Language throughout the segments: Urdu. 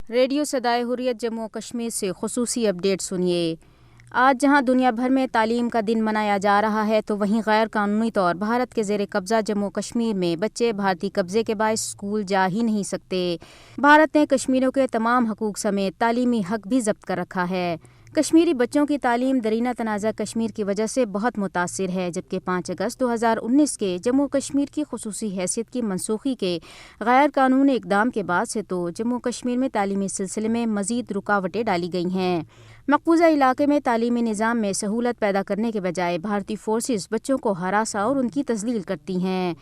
ریڈیو صدائے حریت جموں و کشمیر سے خصوصی اپڈیٹ سنیے۔ آج جہاں دنیا بھر میں تعلیم کا دن منایا جا رہا ہے تو وہیں غیر قانونی طور بھارت کے زیر قبضہ جموں و کشمیر میں بچے بھارتی قبضے کے باعث اسکول جا ہی نہیں سکتے۔ بھارت نے کشمیریوں کے تمام حقوق سمیت تعلیمی حق بھی ضبط کر رکھا ہے۔ کشمیری بچوں کی تعلیم درینہ تنازع کشمیر کی وجہ سے بہت متاثر ہے، جبکہ 5 اگست 2019 کے جموں کشمیر کی خصوصی حیثیت کی منسوخی کے غیر قانونی اقدام کے بعد سے تو جموں کشمیر میں تعلیمی سلسلے میں مزید رکاوٹیں ڈالی گئی ہیں۔ مقبوضہ علاقے میں تعلیمی نظام میں سہولت پیدا کرنے کے بجائے بھارتی فورسز بچوں کو ہراساں اور ان کی تذلیل کرتی ہیں۔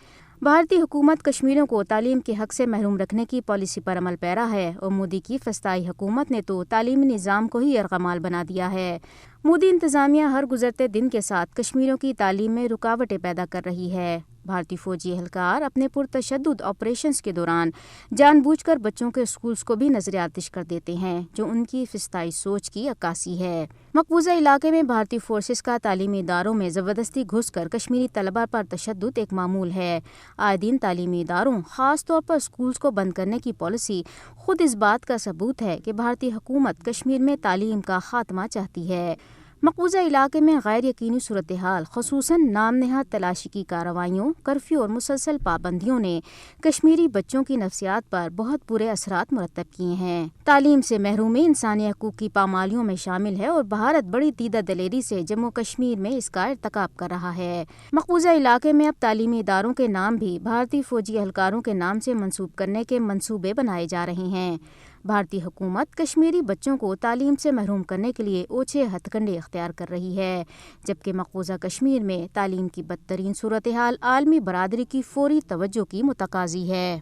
بھارتی حکومت کشمیریوں کو تعلیم کے حق سے محروم رکھنے کی پالیسی پر عمل پیرا ہے اور مودی کی فسطائی حکومت نے تو تعلیمی نظام کو ہی یرغمال بنا دیا ہے۔ مودی انتظامیہ ہر گزرتے دن کے ساتھ کشمیریوں کی تعلیم میں رکاوٹیں پیدا کر رہی ہے۔ بھارتی فوجی اہلکار اپنے پرتشدد آپریشنز کے دوران جان بوجھ کر بچوں کے اسکولز کو بھی نظر آتش کر دیتے ہیں، جو ان کی فسطائی سوچ کی عکاسی ہے۔ مقبوضہ علاقے میں بھارتی فورسز کا تعلیمی اداروں میں زبردستی گھس کر کشمیری طلبہ پر تشدد ایک معمول ہے۔ آئے دن تعلیمی اداروں، خاص طور پر اسکولز کو بند کرنے کی پالیسی خود اس بات کا ثبوت ہے کہ بھارتی حکومت کشمیر میں تعلیم کا خاتمہ چاہتی ہے۔ مقبوضہ علاقے میں غیر یقینی صورتحال، خصوصاً نام نہاد تلاشی کی کارروائیوں، کرفیو اور مسلسل پابندیوں نے کشمیری بچوں کی نفسیات پر بہت برے اثرات مرتب کیے ہیں۔ تعلیم سے محرومی انسانی حقوق کی پامالیوں میں شامل ہے اور بھارت بڑی دیدہ دلیری سے جموں کشمیر میں اس کا ارتکاب کر رہا ہے۔ مقبوضہ علاقے میں اب تعلیمی اداروں کے نام بھی بھارتی فوجی اہلکاروں کے نام سے منسوب کرنے کے منصوبے بنائے جا رہے ہیں۔ بھارتی حکومت کشمیری بچوں کو تعلیم سے محروم کرنے کے لیے اوچھے ہتھ کنڈے اختیار کر رہی ہے، جبکہ مقبوضہ کشمیر میں تعلیم کی بدترین صورتحال عالمی برادری کی فوری توجہ کی متقاضی ہے۔